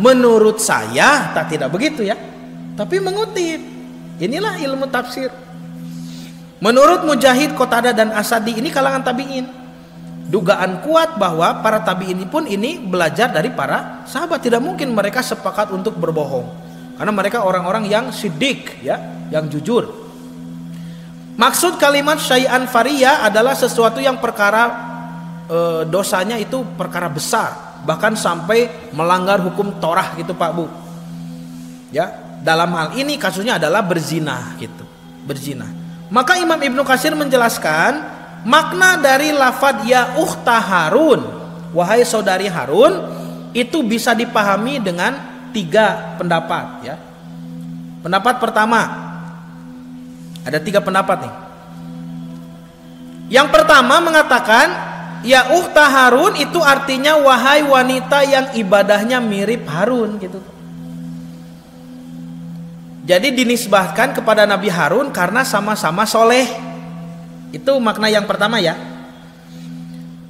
menurut saya tidak begitu ya, tapi mengutip. Inilah ilmu tafsir. Menurut Mujahid, Qatadah dan Asadi, ini kalangan tabi'in, dugaan kuat bahwa para tabi'in pun ini belajar dari para sahabat. Tidak mungkin mereka sepakat untuk berbohong, karena mereka orang-orang yang siddiq ya, yang jujur. Maksud kalimat syai'an fariyah adalah sesuatu yang perkara dosanya itu perkara besar, bahkan sampai melanggar hukum Torah gitu Pak Bu. Ya, dalam hal ini kasusnya adalah berzina gitu, berzina. Maka Imam Ibnu Katsir menjelaskan makna dari lafadz ya ukhta Harun, wahai saudari Harun, itu bisa dipahami dengan 3 pendapat ya. Pendapat pertama, ada 3 pendapat nih. Yang pertama mengatakan ya ukhta Harun itu artinya wahai wanita yang ibadahnya mirip Harun gitu. Jadi dinisbahkan kepada Nabi Harun karena sama-sama soleh. Itu makna yang pertama ya.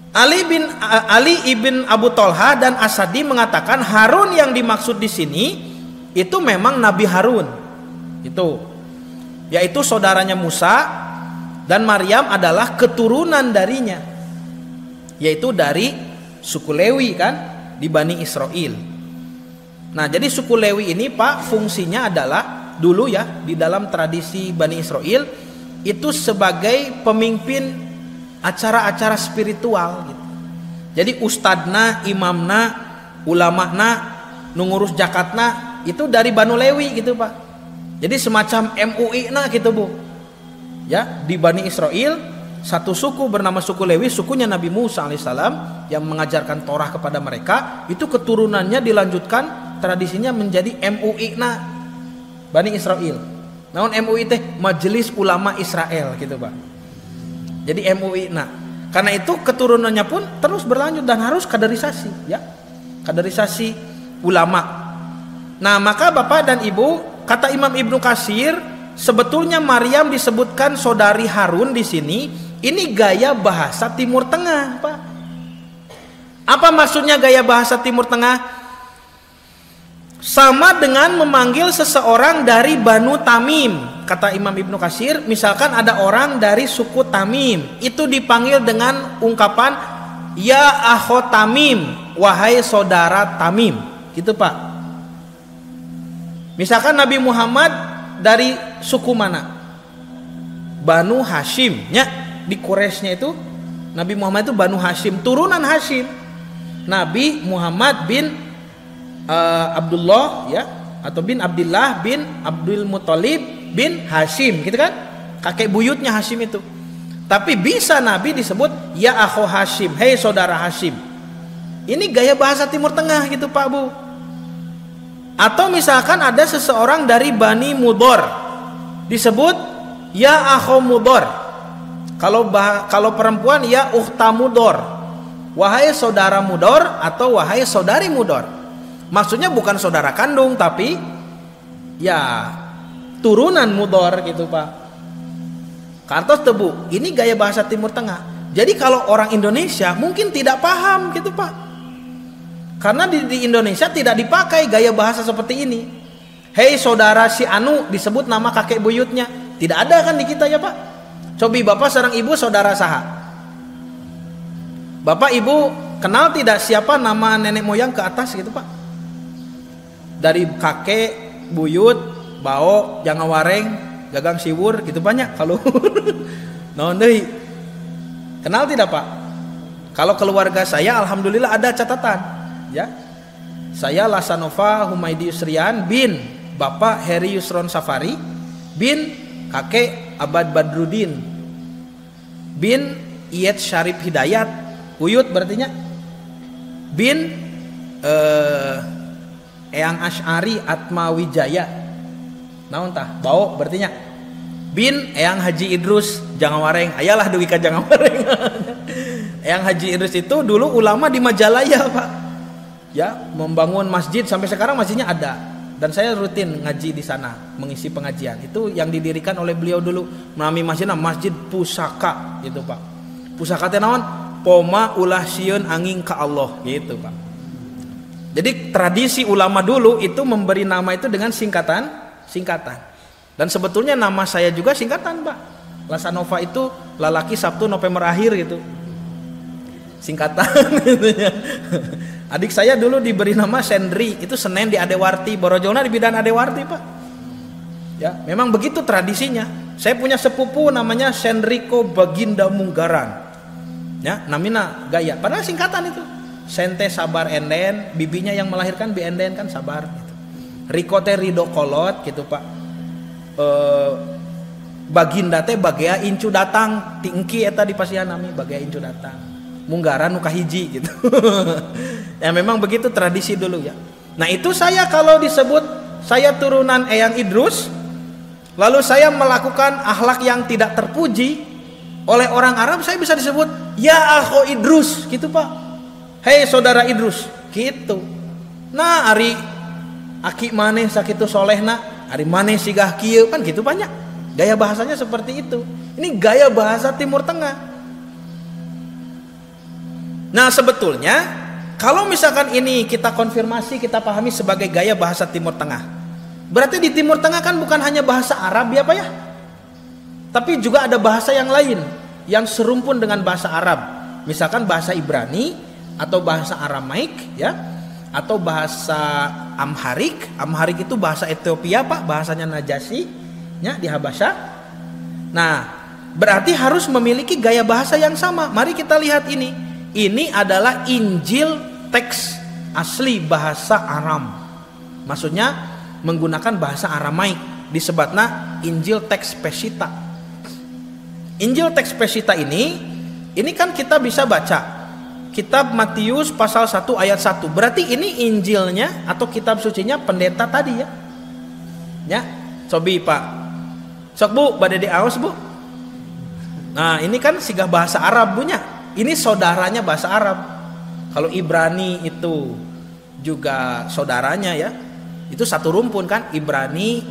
Ali ibn Abu Tolha dan Asadi mengatakan Harun yang dimaksud di sini itu memang Nabi Harun. Itu yaitu saudaranya Musa, dan Maryam adalah keturunan darinya, yaitu dari suku Lewi kan, di Bani Israel. Nah, jadi suku Lewi ini Pak fungsinya adalah dulu ya di dalam tradisi Bani Israel itu sebagai pemimpin acara-acara spiritual gitu. Jadi ustadna, imamna, ulamana, nungurus jakatna itu dari Bani Lewi gitu Pak. Jadi semacam MUI nah gitu Bu. Ya, di Bani Israel satu suku bernama suku Lewi, sukunya Nabi Musa alaihissalam yang mengajarkan Torah kepada mereka, itu keturunannya dilanjutkan tradisinya menjadi MUI na Bani Israel. Namun MUI teh Majelis Ulama Israel gitu Pak. Jadi MUI na. Karena itu keturunannya pun terus berlanjut dan harus kaderisasi ya. Kaderisasi ulama. Nah, maka Bapak dan Ibu, kata Imam Ibnu Katsir, sebetulnya Maryam disebutkan saudari Harun di sini. Ini gaya bahasa Timur Tengah, Pak. Apa maksudnya gaya bahasa Timur Tengah? Sama dengan memanggil seseorang dari Banu Tamim. Kata Imam Ibnu Katsir, misalkan ada orang dari suku Tamim, itu dipanggil dengan ungkapan ya akho Tamim, wahai saudara Tamim. Gitu, Pak. Misalkan Nabi Muhammad dari suku mana? Banu Hashim, ya. Di Quraisynya itu Nabi Muhammad itu Banu Hashim, turunan Hashim. Nabi Muhammad bin Abdullah ya, atau bin Abdullah bin Abdul Muthalib bin Hashim gitu kan, kakek buyutnya Hashim itu. Tapi bisa Nabi disebut ya akho Hashim, hei saudara Hashim. Ini gaya bahasa Timur Tengah gitu Pak Bu. Atau misalkan ada seseorang dari Bani Mudor, disebut ya akho Mudor. Kalau perempuan ya ukhta Mudor, wahai saudara Mudor atau wahai saudari Mudor. Maksudnya bukan saudara kandung, tapi ya turunan Mudor gitu Pak. Kartos tebu, ini gaya bahasa Timur Tengah. Jadi kalau orang Indonesia mungkin tidak paham gitu Pak, karena di Indonesia tidak dipakai gaya bahasa seperti ini. Hei saudara si Anu, disebut nama kakek buyutnya, tidak ada kan di kita ya Pak. Cobi bapak sareng ibu saudara saha. Bapak ibu kenal tidak siapa nama nenek moyang ke atas gitu Pak? Dari kakek, buyut, bao, jangan wareng, gagang siwur gitu banyak kalau. Naon deui? Kenal tidak Pak? Kalau keluarga saya alhamdulillah ada catatan ya. Saya Lasanova Humaydi Yusrian bin Bapak Heri Yusron Safari bin kakek Abad Badrudin bin Iyet Syarif Hidayat, Uyut berartinya bin Eyang Asy'ari Atma Wijaya. Naon tah? Bau berartinya bin Eyang Haji Idrus jangan wareng. Ayalah dugi ka jangan wareng. Eyang Haji Idrus itu dulu ulama di Majalaya Pak. Ya, membangun masjid sampai sekarang masjidnya ada. Dan saya rutin ngaji di sana, mengisi pengajian. Itu yang didirikan oleh beliau dulu. Nami masjidna Masjid Pusaka gitu Pak. Pusaka teh naon? Poma ulah sieun angin ka Allah gitu Pak. Jadi tradisi ulama dulu itu memberi nama itu dengan singkatan. Dan sebetulnya nama saya juga singkatan, Pak. Lasanova itu lalaki Sabtu November akhir gitu. Singkatan gitu ya. Adik saya dulu diberi nama Sendri, itu Senen di Adewarti, Borojolna di Bidan Adewarti, Pak. Ya, memang begitu tradisinya. Saya punya sepupu namanya Sendriko Baginda Munggaran. Ya, namina gaya. Padahal singkatan itu. Sente Sabar Enden, bibinya yang melahirkan Bi Enden kan Sabar gitu. Riko teh Rido Kolot gitu, Pak. Baginda teh Bagea Incu datang, tingki eta di pasihan nami Bagea Incu datang. Munggaran nu kahiji gitu. Ya memang begitu tradisi dulu ya. Nah, itu saya kalau disebut saya turunan Eyang Idrus, lalu saya melakukan akhlak yang tidak terpuji oleh orang Arab, saya bisa disebut ya akho Idrus gitu, Pak. Hei saudara Idrus gitu. Nah, ari aki maneh sakitu solehna, ari maneh sigah kieu, kan gitu banyak. Gaya bahasanya seperti itu. Ini gaya bahasa Timur Tengah. Nah, sebetulnya kalau misalkan ini kita konfirmasi, kita pahami sebagai gaya bahasa Timur Tengah, berarti di Timur Tengah kan bukan hanya bahasa Arab ya, Pak ya, tapi juga ada bahasa yang lain yang serumpun dengan bahasa Arab. Misalkan bahasa Ibrani atau bahasa Aramaik ya, atau bahasa Amharik. Amharik itu bahasa Ethiopia, Pak, bahasanya Najasyi ya di Habasyah. Nah, berarti harus memiliki gaya bahasa yang sama. Mari kita lihat ini. Ini adalah Injil teks asli bahasa Aram. Maksudnya menggunakan bahasa Aramaik, disebutnya Injil teks Peshitta. Injil teks Peshitta ini kan kita bisa baca kitab Matius pasal 1 ayat 1. Berarti ini Injilnya atau kitab sucinya pendeta tadi ya. Ya, cobi Pak. Sok Bu, bade di aos Bu. Nah, ini kan sigah bahasa Arab punya. Ini saudaranya bahasa Arab. Kalau Ibrani itu juga saudaranya ya. Itu satu rumpun kan. Ibrani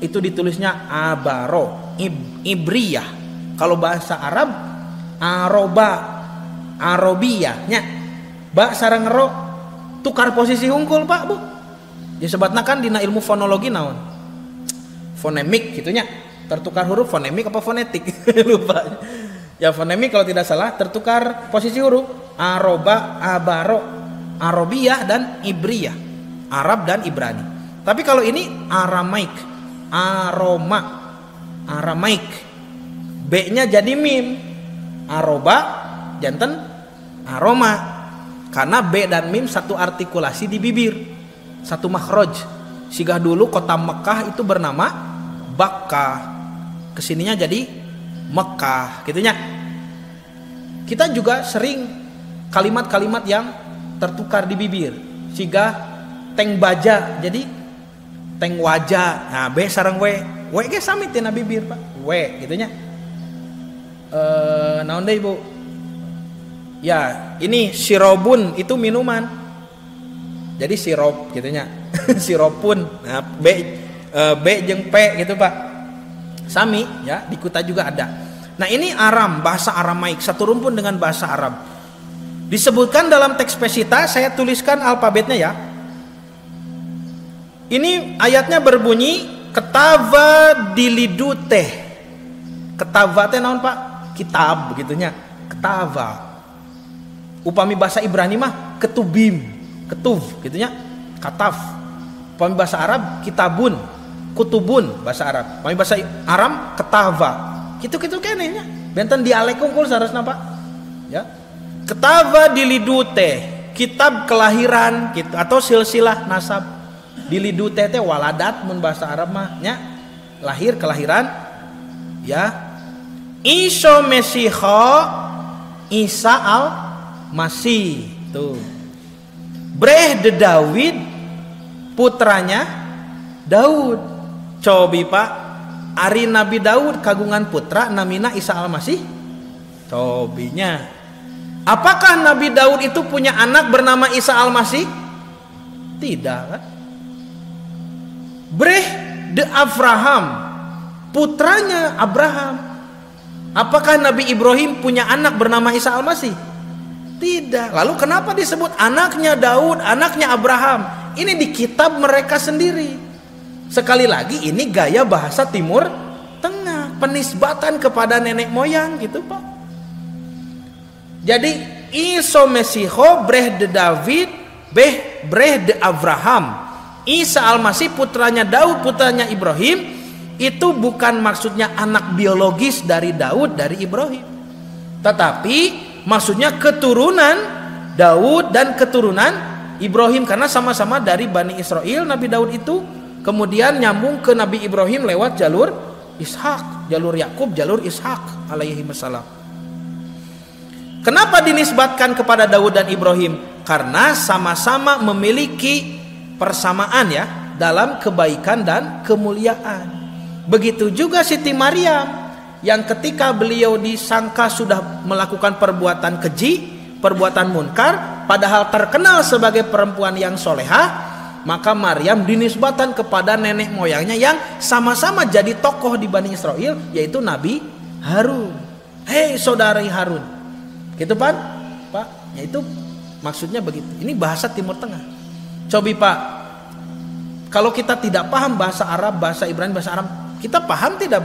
itu ditulisnya Abaro, Ibriyah. Kalau bahasa Arab Aroba, Arobiyah nya. Ba sareng ro tukar posisi hungkul, Pak, Bu. Disebutna kan dina ilmu fonologi naon? Fonemik gitunya. Tertukar huruf fonemik apa fonetik? Lupa. Ya fonemik kalau tidak salah, tertukar posisi huruf. Aroba, Abaro, Arobiyah dan Ibriyah. Arab dan Ibrani. Tapi kalau ini Aramaik, Aroma, Aramaik. B-nya jadi mim. Aroba janten aroma. Karena B dan mim satu artikulasi di bibir, satu makhraj. Sigah dulu kota Mekah itu bernama Bakkah. Kesininya jadi Mekah, gitunya. Kita juga sering kalimat-kalimat yang tertukar di bibir. Siga teng baja jadi teng wajah. Nah, B sareng W. W ge sami tina bibir, Pak. W gitunya. Naon deui, Bu? Ya, ini sirobun itu minuman. Jadi sirop gitunya. Siropun. Nah, B jeung P gitu, Pak. Sami ya, di Kuta juga ada. Nah, ini Aram, bahasa Aramaik, satu rumpun dengan bahasa Arab. Disebutkan dalam teks Peshitta, saya tuliskan alfabetnya ya. Ini ayatnya berbunyi ketava diliduteh. Ketava teh naon, Pak? Kitab begitunya. Ketava. Upami bahasa Ibrani mah ketubim, ketuv gitunya. Kataf. Upami bahasa Arab kitabun, kutubun bahasa Arab. Upami bahasa Aram ketava. Gitu-gitu kenehnya. Benten dialek unggul saresna, Pak. Ya. Ketava diliduteh, kitab kelahiran gitu atau silsilah nasab. Diliduteh teh waladat mun bahasa Arab mah nya lahir kelahiran ya. Iso Mesiho Isa al Masih tuh. Breh de Daud putranya Daud. Cobi, Pak, ari Nabi Daud kagungan putra namina Isa al Masih. Cobinya. Apakah Nabi Daud itu punya anak bernama Isa al Masih? Tidak kan? Breh de Abraham putranya Abraham. Apakah Nabi Ibrahim punya anak bernama Isa al-Masih? Tidak. Lalu kenapa disebut anaknya Daud, anaknya Abraham? Ini di kitab mereka sendiri. Sekali lagi ini gaya bahasa Timur Tengah, penisbatan kepada nenek moyang gitu Pak. Jadi Iso Mesiho breh de David breh de Abraham. Isa Al-Masih putranya Daud, putranya Ibrahim, itu bukan maksudnya anak biologis dari Daud, dari Ibrahim, tetapi maksudnya keturunan Daud dan keturunan Ibrahim, karena sama-sama dari Bani Israel. Nabi Daud itu kemudian nyambung ke Nabi Ibrahim lewat jalur Ishak, jalur Yakub, jalur Ishak alaihi wassalam. Kenapa dinisbatkan kepada Daud dan Ibrahim? Karena sama-sama memiliki persamaan ya dalam kebaikan dan kemuliaan. Begitu juga Siti Maryam yang ketika beliau disangka sudah melakukan perbuatan keji, perbuatan munkar, padahal terkenal sebagai perempuan yang solehah, maka Maryam dinisbatan kepada nenek moyangnya yang sama-sama jadi tokoh di Bani Israel, yaitu Nabi Harun. Hei saudari Harun, gitu Pak? Pak, yaitu maksudnya begitu. Ini bahasa Timur Tengah. Cobi Pak, kalau kita tidak paham bahasa Arab, bahasa Ibrani, bahasa Arab, kita paham tidak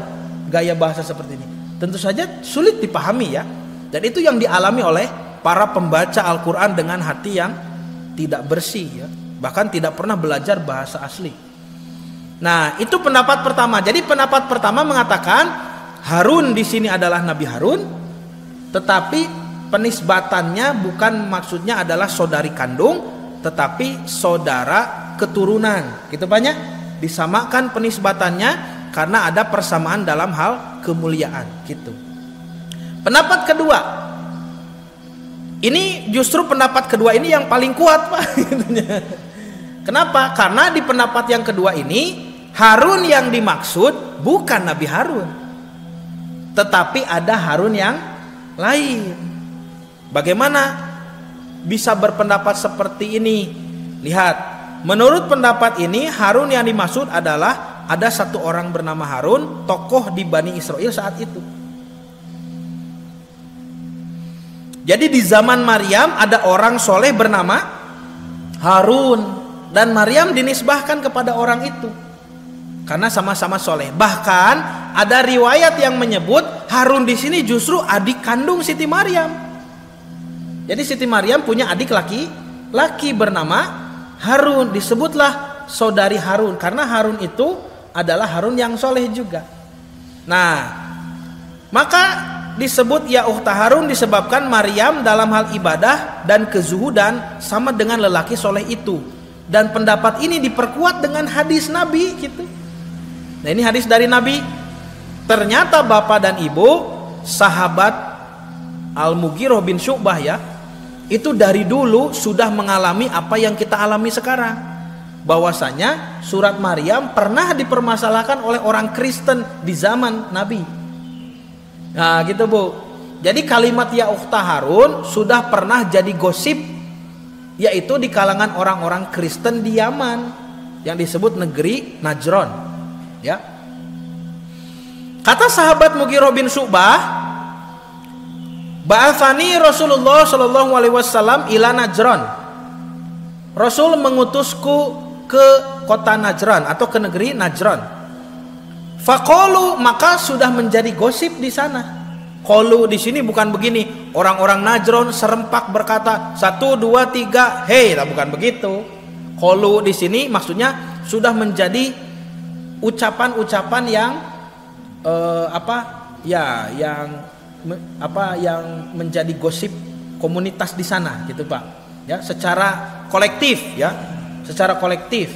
gaya bahasa seperti ini? Tentu saja sulit dipahami ya. Dan itu yang dialami oleh para pembaca Al-Quran dengan hati yang tidak bersih ya. Bahkan tidak pernah belajar bahasa asli. Nah, itu pendapat pertama. Jadi pendapat pertama mengatakan Harun di sini adalah Nabi Harun, tetapi penisbatannya bukan maksudnya adalah saudari kandung, tetapi saudara keturunan, gitu banyak disamakan penisbatannya karena ada persamaan dalam hal kemuliaan, gitu. Pendapat kedua, ini justru pendapat kedua ini yang paling kuat Pak. Kenapa? Karena di pendapat yang kedua ini Harun yang dimaksud bukan Nabi Harun, tetapi ada Harun yang lain. Bagaimana bisa berpendapat seperti ini? Lihat, menurut pendapat ini Harun yang dimaksud adalah ada satu orang bernama Harun, tokoh di Bani Israel saat itu. Jadi di zaman Maryam ada orang soleh bernama Harun, dan Maryam dinisbahkan kepada orang itu karena sama-sama soleh. Bahkan ada riwayat yang menyebut Harun di sini justru adik kandung Siti Maryam. Jadi Siti Maryam punya adik laki bernama Harun, disebutlah saudari Harun karena Harun itu adalah Harun yang soleh juga. Nah, maka disebut ya ukhta Harun disebabkan Maryam dalam hal ibadah dan kezuhudan sama dengan lelaki soleh itu. Dan pendapat ini diperkuat dengan hadis Nabi gitu. Nah, ini hadis dari Nabi. Ternyata bapak dan ibu sahabat Al-Mughirah bin Syu'bah ya, itu dari dulu sudah mengalami apa yang kita alami sekarang, bahwasanya surat Maryam pernah dipermasalahkan oleh orang Kristen di zaman Nabi. Nah gitu Bu. Jadi kalimat ya ukhta Harun sudah pernah jadi gosip, yaitu di kalangan orang-orang Kristen di Yaman yang disebut negeri Najran ya. Kata sahabat Mughirah bin Syu'bah, Ba'athani Rasulullah sallallahu alaihi wasallam ila Najran. Rasul mengutusku ke kota Najran atau ke negeri Najran. Faqalu, maka sudah menjadi gosip di sana. Qalu di sini bukan begini, orang-orang Najran serempak berkata 1 2 3, hei, bukan begitu. Qalu di sini maksudnya sudah menjadi ucapan-ucapan yang yang menjadi gosip komunitas di sana gitu Pak ya, secara kolektif ya, secara kolektif.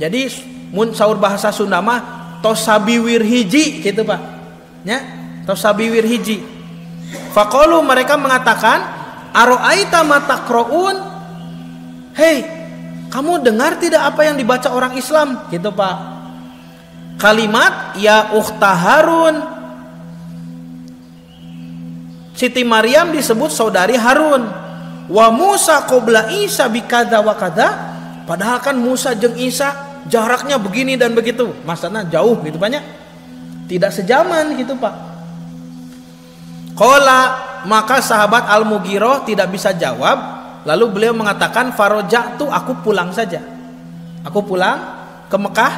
Jadi mun saur bahasa Sunda mah tosabiwir hiji gitu Pak ya, tosabiwir hiji. Faqalu, mereka mengatakan aro'aita ma taqra'un, hei, kamu dengar tidak apa yang dibaca orang Islam gitu Pak. Kalimat ya ukhta Harun, Siti Maryam disebut saudari Harun. Wa Musa qabla Isa bikadza wa kadza, padahal kan Musa jeung Isa jaraknya begini dan begitu, maksudnya jauh gitu banyak, tidak sejaman gitu Pak. Qala maka sahabat Al-Mughirah tidak bisa jawab, lalu beliau mengatakan faroja'tu, aku pulang saja. Aku pulang ke Mekah.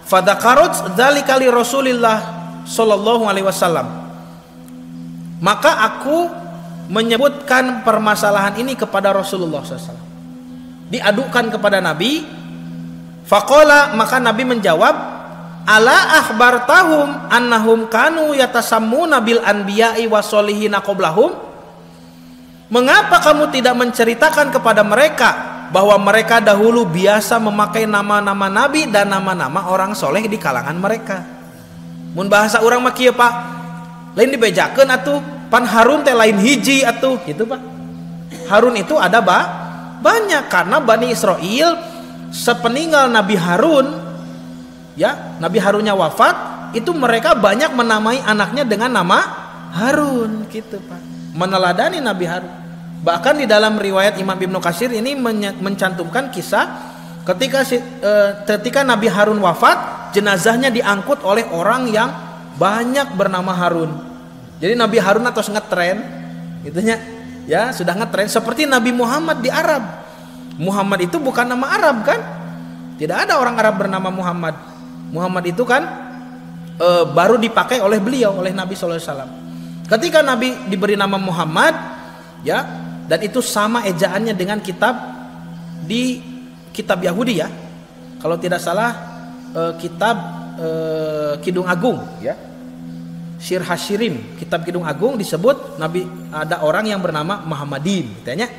Fadzakarut dzalika li Rasulillah sallallahu alaihi wasallam. Maka aku menyebutkan permasalahan ini kepada Rasulullah SAW. Diadukan kepada Nabi. Faqala, maka Nabi menjawab, ala akhbartahum annahum kanu yatasammuna bil anbiya'i wasolihina qablahum. Mengapa kamu tidak menceritakan kepada mereka bahwa mereka dahulu biasa memakai nama-nama nabi dan nama-nama orang soleh di kalangan mereka? Mun bahasa orang mah kieu Pak, lain dibejakeun atuh, pan Harun teh lain hiji atuh, gitu Pak. Harun itu ada banyak, karena Bani Israel sepeninggal Nabi Harun, ya, Nabi Harunnya wafat, itu mereka banyak menamai anaknya dengan nama Harun, gitu Pak. Meneladani Nabi Harun. Bahkan di dalam riwayat Imam Ibnu Katsir ini mencantumkan kisah ketika Nabi Harun wafat, jenazahnya diangkut oleh orang yang banyak bernama Harun. Jadi Nabi Harun atau ngetren, gitunya, ya sudah ngetren seperti Nabi Muhammad di Arab. Muhammad itu bukan nama Arab kan? Tidak ada orang Arab bernama Muhammad. Muhammad itu kan baru dipakai oleh beliau, oleh Nabi SAW. Ketika Nabi diberi nama Muhammad, ya, dan itu sama ejaannya dengan kitab Yahudi, ya. Kalau tidak salah kitab Kidung Agung, ya. Syir Hashirim, kitab Kidung Agung disebut Nabi ada orang yang bernama Muhammadin, katanya.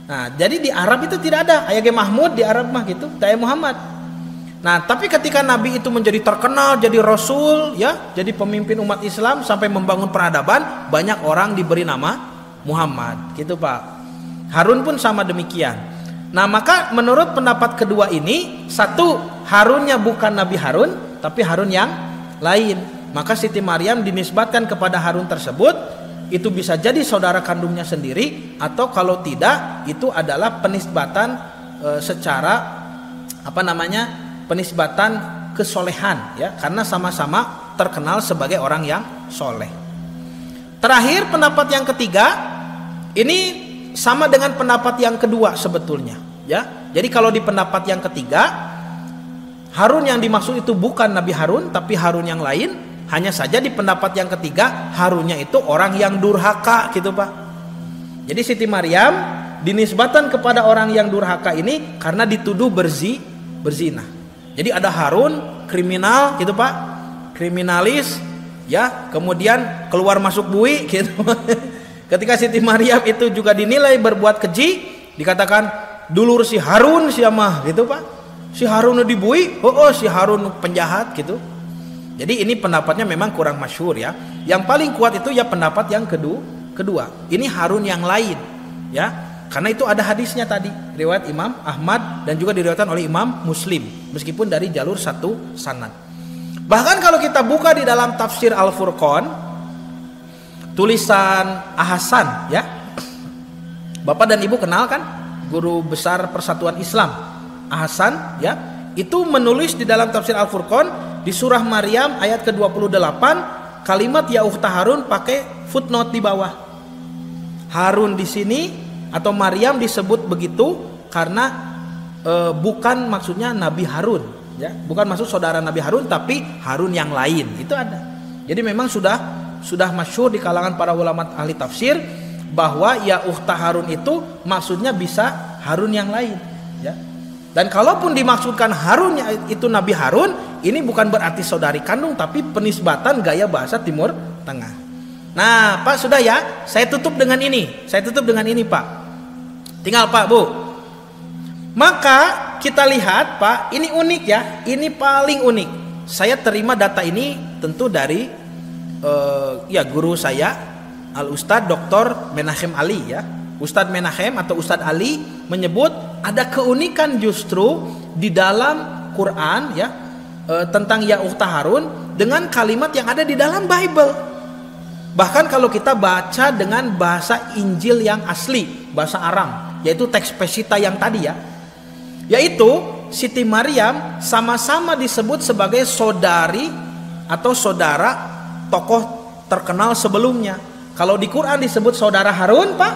Nah, jadi di Arab itu tidak ada aya ge Mahmud di Arab mah gitu, taya Muhammad. Nah, tapi ketika Nabi itu menjadi terkenal, jadi Rasul, ya, jadi pemimpin umat Islam sampai membangun peradaban, banyak orang diberi nama Muhammad, gitu Pak. Harun pun sama demikian. Nah, maka menurut pendapat kedua ini, satu, Harunnya bukan Nabi Harun, tapi Harun yang lain. Maka Siti Maryam dinisbatkan kepada Harun tersebut. Itu bisa jadi saudara kandungnya sendiri, atau kalau tidak itu adalah penisbatan secara penisbatan kesolehan, ya, karena sama-sama terkenal sebagai orang yang soleh. Terakhir pendapat yang ketiga ini sama dengan pendapat yang kedua sebetulnya, ya. Jadi kalau di pendapat yang ketiga, Harun yang dimaksud itu bukan Nabi Harun tapi Harun yang lain. Hanya saja di pendapat yang ketiga, Harunnya itu orang yang durhaka, gitu Pak. Jadi Siti Maryam dinisbatan kepada orang yang durhaka ini karena dituduh berzina. Jadi ada Harun kriminal, gitu Pak, kriminalis, ya, kemudian keluar masuk bui, gitu. Ketika Siti Maryam itu juga dinilai berbuat keji, dikatakan dulur si Harun siamah, gitu Pak. Si Harun dibui, si Harun penjahat, gitu. Jadi ini pendapatnya memang kurang masyhur, ya. Yang paling kuat itu ya pendapat yang kedua. Ini Harun yang lain, ya. Karena itu ada hadisnya tadi, riwayat Imam Ahmad dan juga diriwayatkan oleh Imam Muslim, meskipun dari jalur satu sanad. Bahkan kalau kita buka di dalam tafsir Al-Furqan, tulisan Ahsan, ya. Bapak dan Ibu kenal kan? Guru besar Persatuan Islam, Ahsan, ya. Itu menulis di dalam tafsir Al-Furqan di surah Maryam ayat ke-28, kalimat ya ukhta Harun pakai footnote di bawah. Harun di sini atau Maryam disebut begitu karena bukan maksudnya Nabi Harun, ya. Bukan maksud saudara Nabi Harun tapi Harun yang lain. Itu ada. Jadi memang sudah masyhur di kalangan para ulama ahli tafsir bahwa ya ukhta Harun itu maksudnya bisa Harun yang lain, ya. Dan kalaupun dimaksudkan Harun itu Nabi Harun, ini bukan berarti saudari kandung, tapi penisbatan gaya bahasa Timur Tengah. Nah, Pak, sudah ya, saya tutup dengan ini. Pak. Tinggal Pak, Bu. Maka kita lihat, Pak, ini unik, ya. Ini paling unik. Saya terima data ini tentu dari guru saya, Al-Ustadz Dr. Menachem Ali, ya. Ustadz Menachem atau Ustadz Ali menyebut ada keunikan justru di dalam Quran, ya, tentang ya ukhta Harun dengan kalimat yang ada di dalam Bible. Bahkan kalau kita baca dengan bahasa Injil yang asli, bahasa Aram, yaitu teks Pesita yang tadi, ya, yaitu Siti Maryam sama-sama disebut sebagai saudari atau saudara tokoh terkenal sebelumnya, Kalau di Quran disebut saudara Harun, Pak.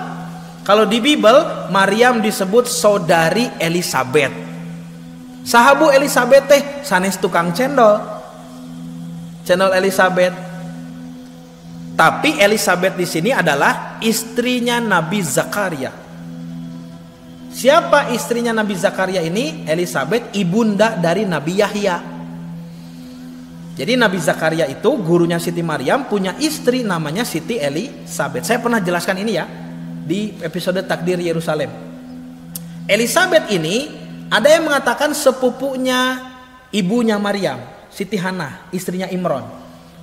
Kalau di Bible, Maryam disebut saudari Elizabeth. Sahabu Elizabeth teh sanes tukang cendol. Cendol Elizabeth. Tapi Elizabeth di sini adalah istrinya Nabi Zakaria. Siapa istrinya Nabi Zakaria ini? Elizabeth, ibunda dari Nabi Yahya. Jadi Nabi Zakaria itu gurunya Siti Maryam punya istri namanya Siti Elizabeth. Saya pernah jelaskan ini ya di episode Takdir Yerusalem. Elizabeth ini ada yang mengatakan sepupunya ibunya Maryam, Siti Hana, istrinya Imron.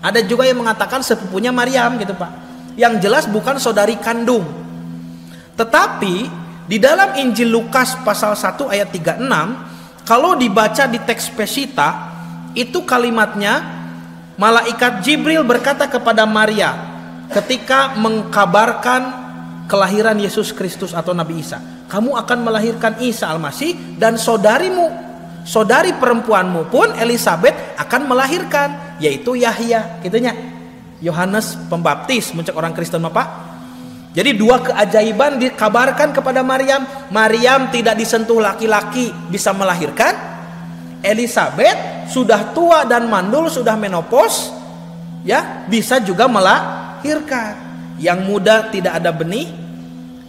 Ada juga yang mengatakan sepupunya Maryam gitu Pak. Yang jelas bukan saudari kandung. Tetapi di dalam Injil Lukas pasal 1 ayat 36, kalau dibaca di teks Pesita, itu kalimatnya malaikat Jibril berkata kepada Maria ketika mengkabarkan kelahiran Yesus Kristus atau Nabi Isa, kamu akan melahirkan Isa Al-Masih dan saudarimu, saudari perempuanmu pun Elizabeth akan melahirkan, yaitu Yahya, gitunya. Yohanes Pembaptis mencek orang Kristen Bapak. Jadi dua keajaiban dikabarkan kepada Maryam. Maryam tidak disentuh laki-laki bisa melahirkan. Elizabeth sudah tua dan mandul, sudah menopause, ya bisa juga melahirkan. Yang muda tidak ada benih,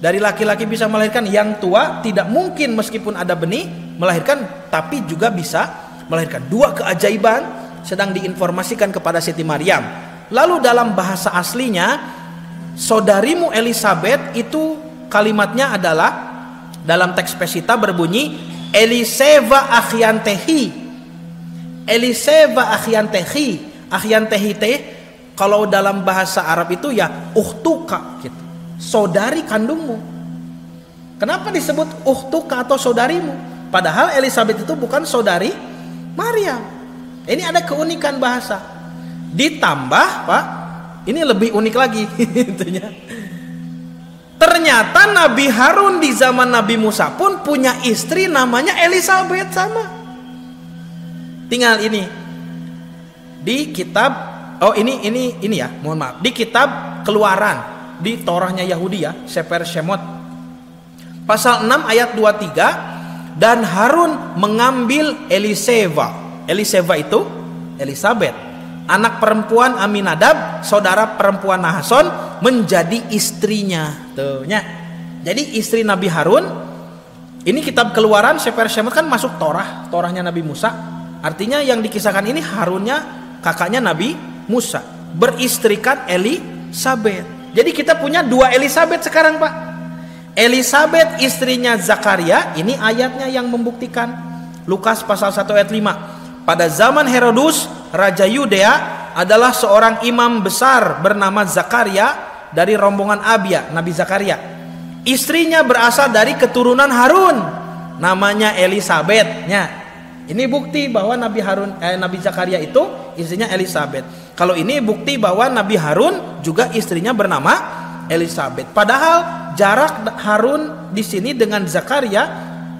dari laki-laki bisa melahirkan. Yang tua tidak mungkin meskipun ada benih melahirkan, tapi juga bisa melahirkan. Dua keajaiban sedang diinformasikan kepada Siti Maryam. Lalu dalam bahasa aslinya, saudarimu Elizabeth itu kalimatnya adalah dalam teks Pesita berbunyi Eliseva akhyantehi. Eliseva akhyantehi. Akhyantehi teh kalau dalam bahasa Arab itu ya uhtuka gitu. Saudari kandungmu. Kenapa disebut uhtuka atau saudarimu? Padahal Elizabeth itu bukan saudari Maryam. Ini ada keunikan bahasa. Ditambah, Pak, ini lebih unik lagi intinya. Ternyata Nabi Harun di zaman Nabi Musa pun punya istri namanya Elizabeth sama. Tinggal ini di kitab, ini ya, mohon maaf, di kitab Keluaran di Torahnya Yahudi ya, Sefer Shemot pasal 6 ayat 23, dan Harun mengambil Eliseva. Eliseva itu Elizabeth, anak perempuan Aminadab, saudara perempuan Nahason, menjadi istrinya. Tuh, ya. Jadi istri Nabi Harun, ini kitab Keluaran Sefer Shemot kan masuk Torahnya Nabi Musa. Artinya yang dikisahkan ini Harunnya kakaknya Nabi Musa, beristrikan Elizabeth. Jadi kita punya dua Elizabeth sekarang, Pak. Elizabeth istrinya Zakaria, ini ayatnya yang membuktikan. Lukas pasal 1 ayat 5. Pada zaman Herodus, Raja Yudea, adalah seorang imam besar bernama Zakaria dari rombongan Abia, Nabi Zakaria. Istrinya berasal dari keturunan Harun, namanya Elizabeth-nya. Ini bukti bahwa Nabi Zakaria itu istrinya Elizabeth. Kalau ini bukti bahwa Nabi Harun juga istrinya bernama Elizabeth. Padahal jarak Harun di sini dengan Zakaria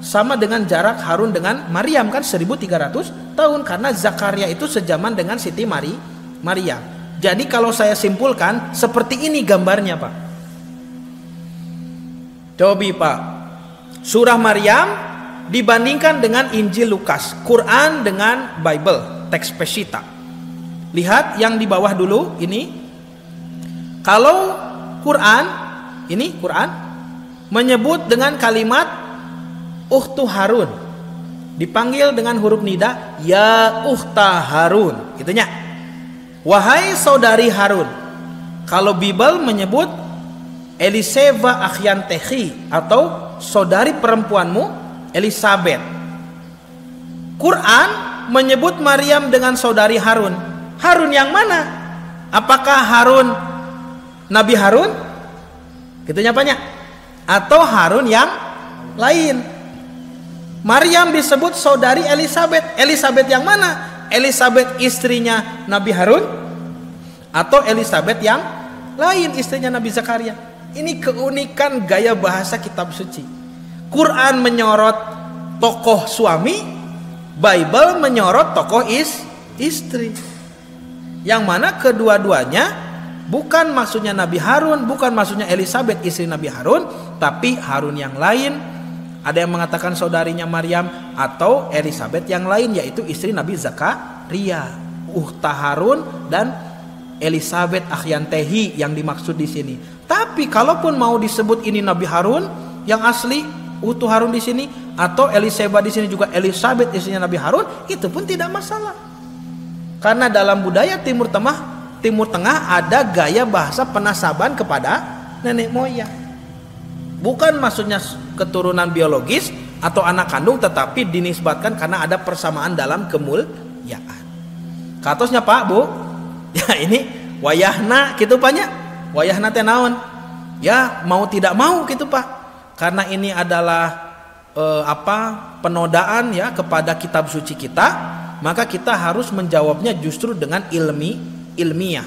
sama dengan jarak Harun dengan Maryam kan 1300 tahun, karena Zakaria itu sejaman dengan Siti Maryam. Jadi kalau saya simpulkan seperti ini gambarnya, Pak. Coba Pak, surah Maryam dibandingkan dengan Injil Lukas, Quran dengan Bible, teks Pesita. Lihat yang di bawah dulu ini. Kalau Quran, ini Quran menyebut dengan kalimat Ukhtu Harun, dipanggil dengan huruf nida, ya ukhta Harun, gitunya. Wahai saudari Harun. Kalau Bible menyebut Eliseva akhyantehi, atau saudari perempuanmu Elizabeth. Quran menyebut Maryam dengan saudari Harun. Harun yang mana? Apakah Harun Nabi Harun? Gitunya banyak. Atau Harun yang lain? Maryam disebut saudari Elizabeth. Elizabeth yang mana? Elizabeth istrinya Nabi Harun atau Elizabeth yang lain, istrinya Nabi Zakaria? Ini keunikan gaya bahasa kitab suci. Quran menyorot tokoh suami, Bible menyorot tokoh istri. Yang mana kedua-duanya bukan maksudnya Nabi Harun, bukan maksudnya Elizabeth istri Nabi Harun, tapi Harun yang lain. Ada yang mengatakan saudarinya Maryam atau Elizabeth yang lain, yaitu istri Nabi Zakaria, ukhta Harun dan Elizabeth akhyantehi yang dimaksud di sini. Tapi kalaupun mau disebut ini Nabi Harun yang asli, utuh Harun di sini, atau Elizabeth di sini juga Elizabeth istrinya Nabi Harun, itu pun tidak masalah. Karena dalam budaya Timur Tengah ada gaya bahasa penasaban kepada nenek moyang. Bukan maksudnya keturunan biologis atau anak kandung, tetapi dinisbatkan karena ada persamaan dalam kemuliaan. Katosnya Pak Bu, ya ini wayahna gitu Pak nya. Wayahna teh naon? Ya mau tidak mau gitu Pak. Karena ini adalah penodaan ya kepada kitab suci kita, maka kita harus menjawabnya justru dengan ilmiah.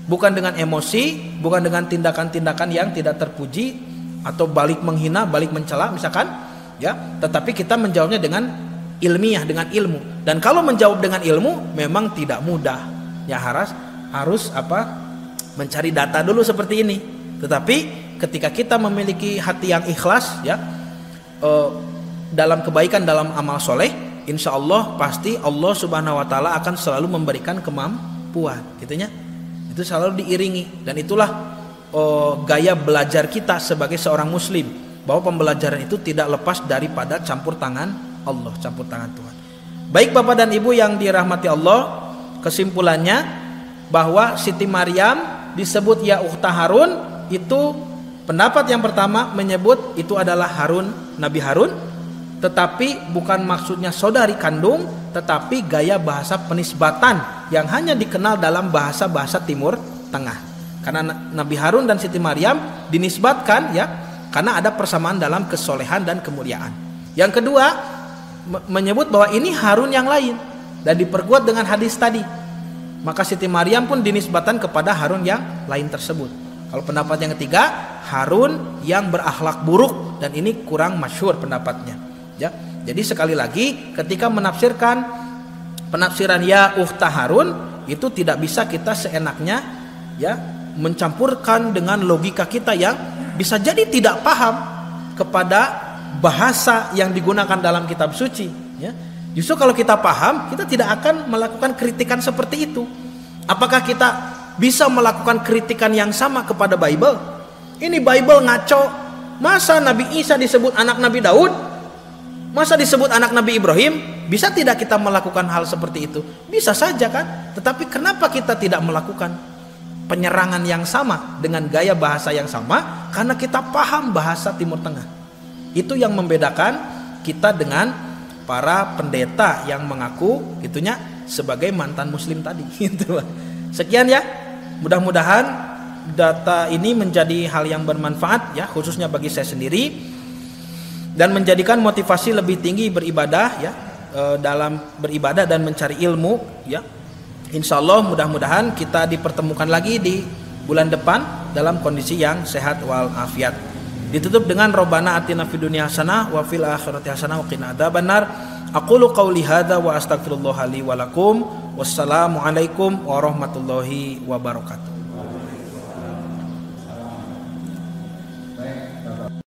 Bukan dengan emosi, bukan dengan tindakan-tindakan yang tidak terpuji atau balik menghina, balik mencela misalkan, ya. Tetapi kita menjawabnya dengan ilmiah, dengan ilmu. Dan kalau menjawab dengan ilmu memang tidak mudah. Ya harus mencari data dulu seperti ini. Tetapi ketika kita memiliki hati yang ikhlas, ya, dalam kebaikan, dalam amal soleh, insya Allah pasti Allah Subhanahu Wa Taala akan selalu memberikan kemampuan, gitunya. Itu selalu diiringi, dan itulah gaya belajar kita sebagai seorang Muslim, bahwa pembelajaran itu tidak lepas daripada campur tangan Allah, campur tangan Tuhan. Baik Bapak dan Ibu yang dirahmati Allah, kesimpulannya bahwa Siti Maryam disebut ya ukhta Harun, itu pendapat yang pertama menyebut itu adalah Harun, Nabi Harun, tetapi bukan maksudnya saudari kandung, tetapi gaya bahasa penisbatan yang hanya dikenal dalam bahasa-bahasa Timur Tengah. Karena Nabi Harun dan Siti Maryam dinisbatkan ya karena ada persamaan dalam kesolehan dan kemuliaan. Yang kedua menyebut bahwa ini Harun yang lain dan diperkuat dengan hadis tadi. Maka Siti Maryam pun dinisbatkan kepada Harun yang lain tersebut. Kalau pendapat yang ketiga, Harun yang berakhlak buruk, dan ini kurang masyhur pendapatnya. Ya, jadi sekali lagi ketika menafsirkan penafsiran ya ukhta Harun itu tidak bisa kita seenaknya ya mencampurkan dengan logika kita yang bisa jadi tidak paham kepada bahasa yang digunakan dalam kitab suci. Ya, justru kalau kita paham, kita tidak akan melakukan kritikan seperti itu. Apakah kita bisa melakukan kritikan yang sama kepada Bible? Ini Bible ngaco. Masa Nabi Isa disebut anak Nabi Daud? Masa disebut anak Nabi Ibrahim? Bisa tidak kita melakukan hal seperti itu? Bisa saja kan? Tetapi kenapa kita tidak melakukan penyerangan yang sama dengan gaya bahasa yang sama? Karena kita paham bahasa Timur Tengah. Itu yang membedakan kita dengan para pendeta yang mengaku gitunya sebagai mantan muslim tadi gitu. Sekian ya, mudah-mudahan data ini menjadi hal yang bermanfaat ya, khususnya bagi saya sendiri, dan menjadikan motivasi lebih tinggi beribadah ya, dalam beribadah dan mencari ilmu ya. Insya Allah mudah-mudahan kita dipertemukan lagi di bulan depan dalam kondisi yang sehat wal afiat. Ditutup dengan Rabbana atina fid dunya hasanah wa fil akhirati hasanah wa qina adzabannar. Aqulu qauli hadza wa astaghfirullah li wa lakum. Wassalamu alaikum warahmatullahi wabarakatuh.